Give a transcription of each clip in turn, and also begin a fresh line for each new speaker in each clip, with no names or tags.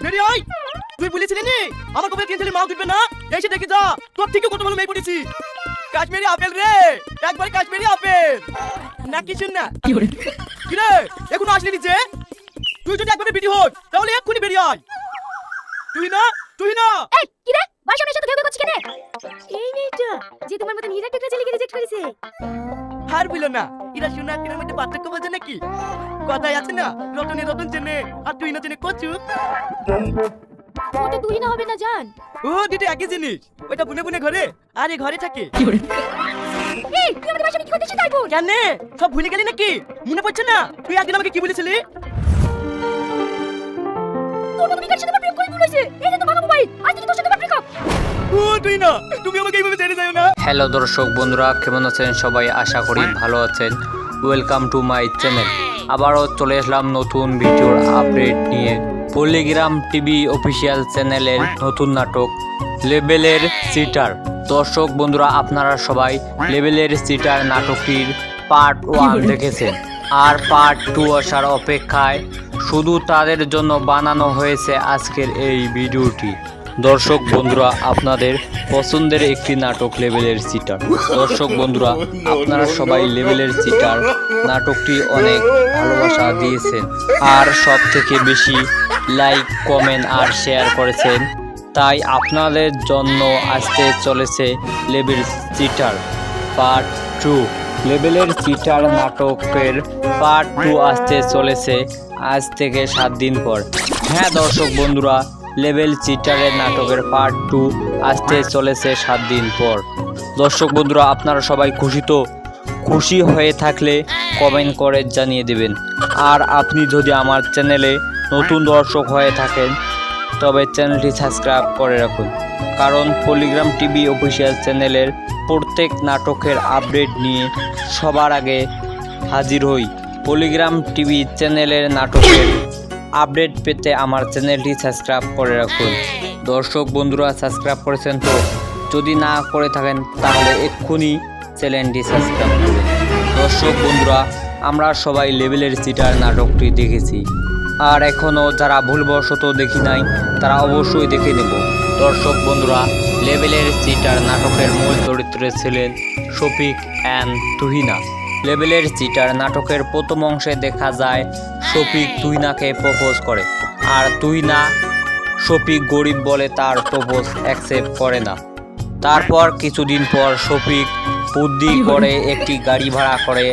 বেরিয়ে আয়। তুই বলেছিলি নি আমার কবে কিনছিলি মাল দিবে না, এসে দেখি যা তোর থেকে কত ভালো মেয়ে পড়েছি। কাশ্মীরি আপেল রে, একবার কাশ্মীরি আপেল না কিছু না। কি রে এখনো আসলি নিচে? তুই যদি একবারে বিটি হোক তাহলে এক্ষুনি বেরিয়ে আয়। তুই না
এই কি রে বাসনের সাথে খেয়ে করছিস কেন? এই মেয়েটা যে তোমার মতন হীরা টেকরা ছেলেকে রিজেক্ট করেছে।
আর বলো না, এরা শোনা কেন মধ্যে পার্থক্য বোঝে নাকি? কথাই আছে না, রতনে রতন চেনে আর তুই না চেনে কচু।
ওটা তুই না হবে না জান।
ও দুটো একই জিনিস, ওইটা বুনে বুনে ঘরে আর এই ঘরে থাকে।
এই তুই আমাদের বাসনে কি করছিস তাই বল?
কেন সব ভুলে গেলি নাকি? মনে পড়ছে না তুই একদিন আমাকে কি বলেছিলি?
তোর মতো বিকার সাথে প্রেম করে বলেছে এই যে তো ভালো মোবাইল আজ থেকে তোর সাথে ব্রেকআপ।
ও তুই না, তুমি আমাকে এইভাবে ছেড়ে যাও না।
হ্যালো দর্শক বন্ধুরা, কেমন আছেন সবাই? আশা করি ভালো আছেন। Welcome to my channel. আবারও চলে আসলাম নতুন ভিডিওর আপডেট নিয়ে। পল্লিগ্রাম টিভি অফিসিয়াল চ্যানেলের নতুন নাটক লেভেলের চিটার। দর্শক বন্ধুরা, আপনারা সবাই লেভেলের চিটার নাটকটির পার্ট 1 দেখেছেন, আর পার্ট 2 আসার অপেক্ষায়। শুধু তাদের জন্য বানানো হয়েছে আজকের এই ভিডিওটি। দর্শক বন্ধুরা, আপনাদের পছন্দের একটি নাটক লেভেলের চিটার। দর্শক বন্ধুরা, আপনারা সবাই লেভেলের চিটার নাটকটি অনেক ভালোবাসা দিয়েছেন, আর সব থেকে বেশি লাইক, কমেন্ট আর শেয়ার করেছেন। তাই আপনাদের জন্য আসতে চলেছে লেভেল চিটার পার্ট 2। লেভেলের চিটার নাটকের পার্ট 2 আসতে চলেছে আজ থেকে 7 দিন পর। হ্যাঁ দর্শক বন্ধুরা, লেভেল চিটারের নাটকের পার্ট 2 আসতে চলেছে 7 দিন পর। দর্শক বন্ধুরা, আপনারা সবাই খুশি তো? খুশি হয়ে থাকলে কমেন্ট করে জানিয়ে দেবেন। আর আপনি যদি আমার চ্যানেলে নতুন দর্শক হয়ে থাকেন তবে চ্যানেলটি সাবস্ক্রাইব করে রাখুন, কারণ পল্লিগ্রাম টিভি অফিসিয়াল চ্যানেলের প্রত্যেক নাটকের আপডেট নিয়ে সবার আগে হাজির হই। পল্লিগ্রাম টিভি চ্যানেলের নাটকের আপডেট পেতে আমার চ্যানেলটি সাবস্ক্রাইব করে রাখুন। দর্শক বন্ধুরা, সাবস্ক্রাইব করেছেন তো? যদি না করে থাকেন তাহলে এক্ষুনি চ্যানেলটি সাবস্ক্রাইব করুন। দর্শক বন্ধুরা, আমরা সবাই লেভেলের চিটার নাটকটি দেখেছি, আর এখনও যারা ভুলবশত দেখি নাই তারা অবশ্যই দেখে নেব। দর্শক বন্ধুরা, লেভেলের চিটার নাটকের মূল চরিত্রে ছিলেন শফিক অ্যান্ড তুহিনা। লেভেলের চিটার নাটকের প্রথম অংশে দেখা যায় শফিক তুহিনাকে প্রপোজ করে, আর তুহিনা শফিক গরিব বলে তার প্রপোজ অ্যাকসেপ্ট করে না। তারপর কিছুদিন পর শফিক বুদ্ধি করে একটি গাড়ি ভাড়া করে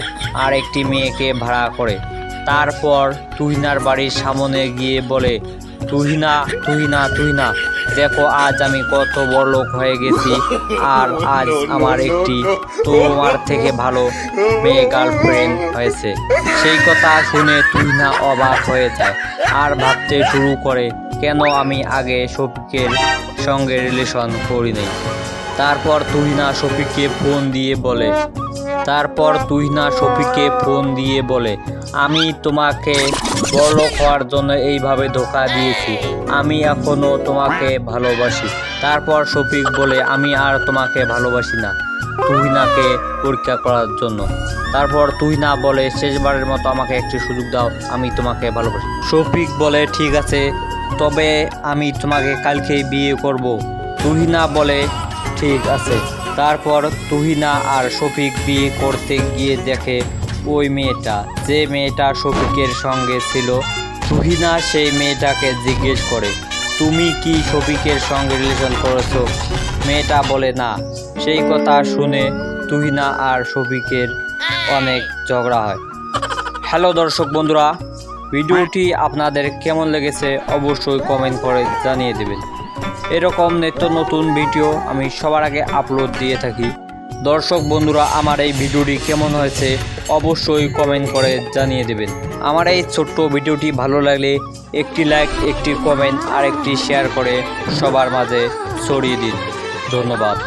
আর একটি মেয়েকে ভাড়া করে। তারপর তুহিনার বাড়ির সামনে গিয়ে বলে, তুহিনা তুহিনা তুহিনা, দেখো আজ আমি কত বড়লোক হয়ে গেছি, আর আজ আমার একটি তোমার থেকে ভালো মেয়ে গার্লফ্রেন্ড হয়েছে। সেই কথা শুনে তুহিনা অবাক হয়ে যায় আর ভাবতে শুরু করে, কেন আমি আগে শফিকের সঙ্গে রিলেশন করিনি। তারপর তুহিনা শফিককে ফোন দিয়ে বলে, আমি তোমাকে বড়লোক হওয়ার জন্য এইভাবে ধোঁকা দিয়েছি, আমি এখনো তোমাকে ভালোবাসি। তারপর শফিক বলে, আমি আর তোমাকে ভালোবাসি না, তুহিনাকে পরীক্ষা করার জন্য। তারপর তুহিনা বলে, শেষবারের মতো আমাকে একটি সুযোগ দাও, আমি তোমাকে ভালোবাসি। শফিক বলে, ঠিক আছে, তবে আমি তোমাকে কালকেই বিয়ে করব। তুহিনা বলে, ঠিক আছে। তারপর তুহিনা আর শফিক বিয়ে করতে গিয়ে দেখে ওই মেয়েটা, যে মেয়েটা শফিকের সঙ্গে ছিল। তুহিনা সেই মেয়েটাকে জিজ্ঞেস করে, তুমি কি শফিকের সঙ্গে রিলেশন করেছো? মেয়েটা বলে না। সেই কথা শুনে তুহিনা আর শফিকের অনেক ঝগড়া হয়। হ্যালো দর্শক বন্ধুরা, ভিডিওটি আপনাদের কেমন লেগেছে অবশ্যই কমেন্ট করে জানিয়ে দেবেন। এরকম নিত্য নতুন ভিডিও আমি সবার আগে আপলোড দিয়ে থাকি। দর্শক বন্ধুরা, আমার এই ভিডিওটি কেমন হয়েছে অবশ্যই কমেন্ট করে জানিয়ে দেবেন। আমার এই ছোট্ট ভিডিওটি ভালো লাগলে একটি লাইক, একটি কমেন্ট আর একটি শেয়ার করে সবার মাঝে ছড়িয়ে দিন। ধন্যবাদ।